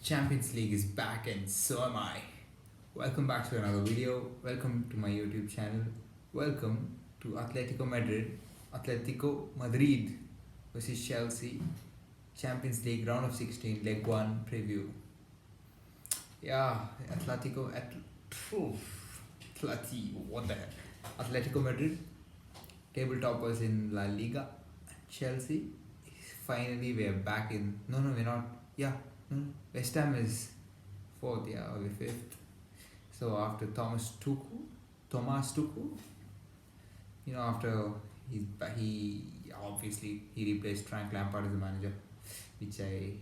Champions League is back and so am I. Welcome back to another video. Welcome to my YouTube channel. Welcome to Atletico Madrid versus Chelsea Champions League round of 16 leg 1 preview. Yeah, Phew, what the hell? Atletico Madrid table toppers in La Liga. Chelsea finally we're back in. No, we're not. Yeah, no. West Ham is fourth, yeah, or we're fifth. So after Thomas Tuchel, after he obviously he replaced Frank Lampard as the manager, which I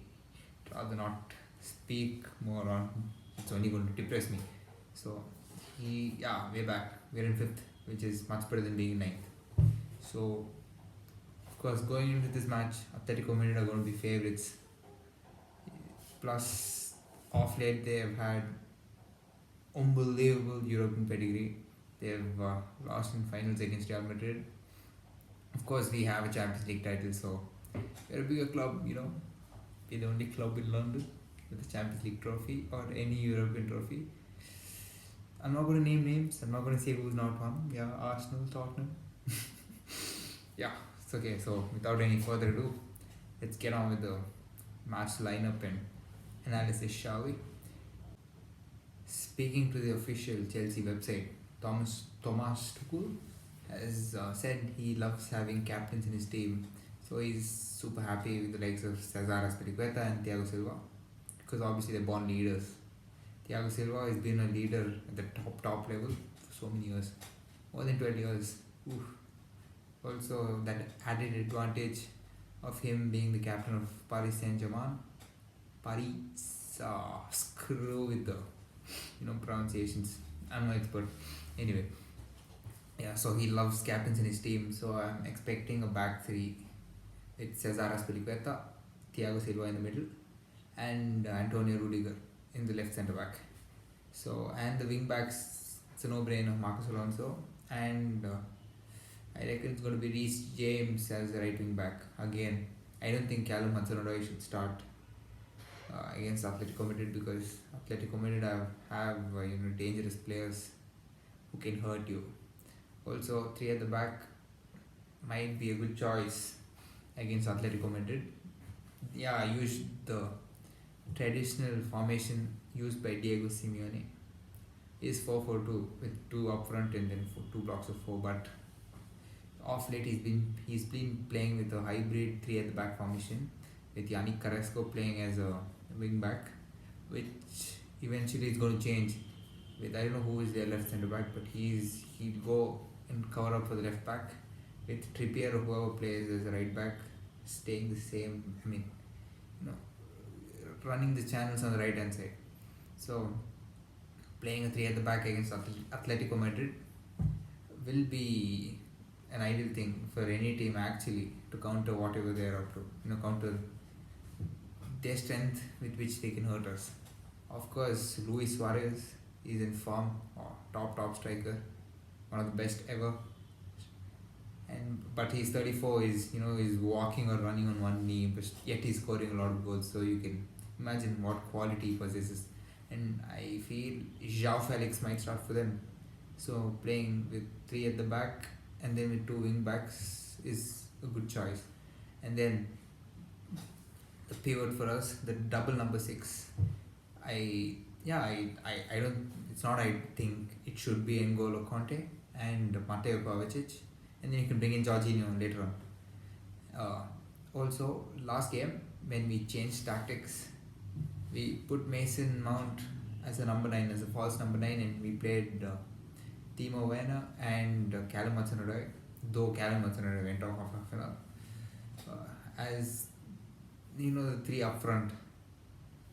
rather not speak more on. It's only going to depress me. So we're back. We're in fifth, which is much better than being in ninth. So of course, going into this match, Atletico Madrid are going to be favourites. Plus, off late they have had unbelievable European pedigree. They have lost in finals against Real Madrid. Of course, we have a Champions League title, so we're a bigger club. We're the only club in London with a Champions League trophy or any European trophy. I'm not going to name names. I'm not going to say who's not won. Yeah, Arsenal, Tottenham. Yeah, it's okay. So without any further ado, let's get on with the match lineup and analysis, shall we? Speaking to the official Chelsea website, Thomas Tuchel has said he loves having captains in his team. So he's super happy with the likes of Cesar Azpilicueta and Thiago Silva because obviously they're born leaders. Thiago Silva has been a leader at the top level for so many years, more than 12 years. Oof. Also, that added advantage of him being the captain of Paris Saint-Germain. Screw with the pronunciations. I'm no expert. Anyway, yeah. So he loves captains in his team. So I'm expecting a back three with Cesar Azpilicueta, Thiago Silva in the middle, and Antonio Rudiger in the left centre back. So and the wing backs, it's a no-brainer. Marcos Alonso and I reckon it's going to be Reece James as the right wing back again. I don't think Callum Hudson-Odoi should start against Atletico Madrid because Atletico Madrid have dangerous players who can hurt you. Also, three at the back might be a good choice against Atletico Madrid. Yeah, I used the traditional formation used by Diego Simeone. Is 4-4-2 with two up front and then two blocks of four. But off late he's been playing with a hybrid three at the back formation with Yannick Carrasco playing as a wing back, which eventually is going to change. With I don't know who is their left centre back, but he'll go and cover up for the left back with Trippier or whoever plays as a right back staying the same. Running the channels on the right hand side. So playing a three at the back against Atletico Madrid will be an ideal thing for any team actually to counter whatever they are up to. Counter their strength with which they can hurt us. Of course, Luis Suarez is in form, top striker, one of the best ever. But he's 34, is walking or running on one knee, but yet he's scoring a lot of goals. So you can imagine what quality he possesses. And I feel João Felix might start for them. So playing with three at the back and then with two wing backs is a good choice. And then the pivot for us, the double number 6. I don't. It's not. I think it should be N'Golo Conte and Mateo Kovacic, and then you can bring in Jorginho later on. Also, last game when we changed tactics, we put Mason Mount as a number 9, as a false number 9, and we played Timo Werner and Callum Hudson-Odoi, though Callum Hudson-Odoi went off of half an hour, as the three up front.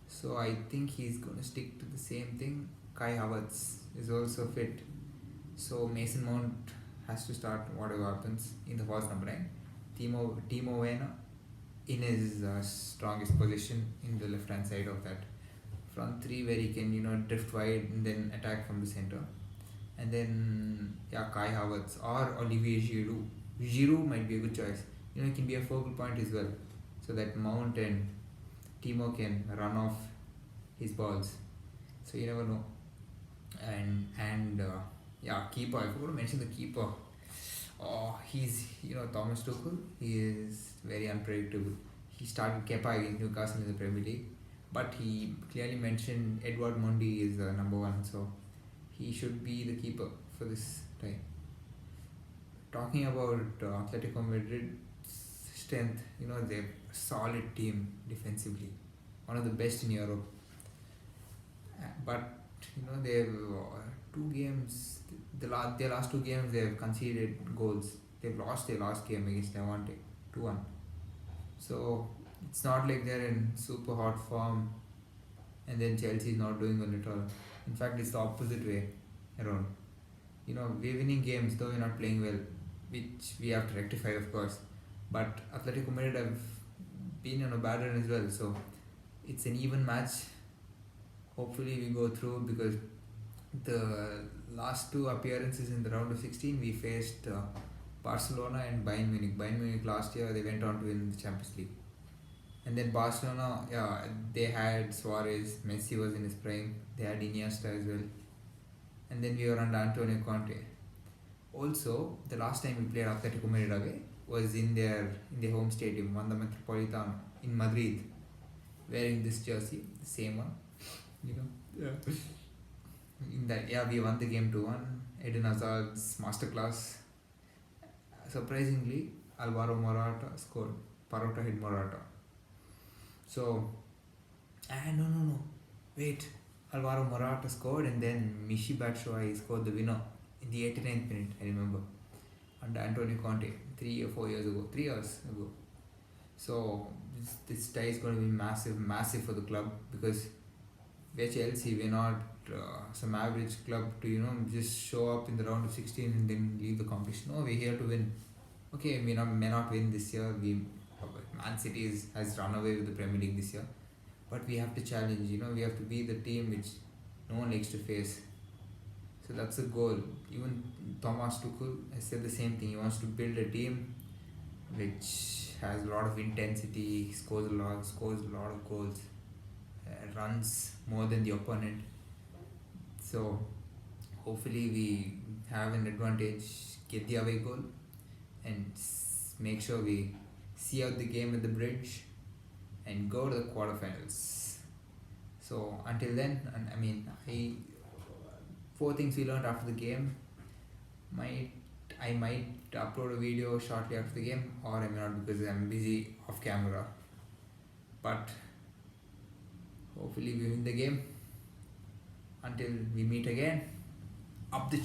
So I think he's going to stick to the same thing. Kai Havertz is also fit, so Mason Mount has to start whatever happens in the false number 9. Timo Werner in his strongest position in the left hand side of that front three, where he can drift wide and then attack from the center. And then Kai Havertz or Olivier Giroud. Giroud might be a good choice. He can be a focal point as well, so that Mount and Timo can run off his balls. So you never know. And yeah, keeper. I forgot to mention the keeper. Oh, he's Thomas Tuchel. He is very unpredictable. He started Kepa against Newcastle in the Premier League, but he clearly mentioned Edward Mundy is number one, so he should be the keeper for this time. Talking about Atletico Madrid strength, they're a solid team defensively, one of the best in Europe. But they've two games, their last two games they've conceded goals. They've lost their last game against Levante 2-1. So it's not like they're in super hot form and then Chelsea is not doing well at all. In fact, it's the opposite way around. We're winning games though we're not playing well, which we have to rectify, of course. But Atletico Madrid have been on a bad run as well, so it's an even match. Hopefully, we go through because the last two appearances in the round of 16 we faced Barcelona and Bayern Munich. Bayern Munich last year they went on to win the Champions League. And then Barcelona, yeah, they had Suarez, Messi was in his prime, they had Iniesta as well. And then we were under Antonio Conte. Also, the last time we played Atletico Madrid away was in their home stadium, Wanda Metropolitano in Madrid, wearing this jersey, the same one. Yeah. In that, yeah, we won the game 2-1. Eden Hazard's masterclass. Surprisingly, Alvaro Morata scored. Parota hit Morata. So, no. Wait. Alvaro Morata scored and then Michi Batshuayi scored the winner in the 89th minute, I remember. Under Antonio Conte, 3 or 4 years ago. 3 years ago. So, this tie is going to be massive for the club because we're Chelsea, we're not some average club to just show up in the round of 16 and then leave the competition. No, we're here to win. Okay, we may not win this year. Man City has run away with the Premier League this year, but we have to challenge. We have to be the team which no one likes to face. So that's the goal. Even Thomas Tuchel has said the same thing. He wants to build a team which has a lot of intensity, scores a lot of goals, runs more than the opponent. So hopefully we have an advantage, get the away goal, and make sure we see out the game at the bridge and go to the quarterfinals. So until then, four things we learned after the game. I might upload a video shortly after the game, or I may not because I'm busy off camera. But hopefully we win the game. Until we meet again, up the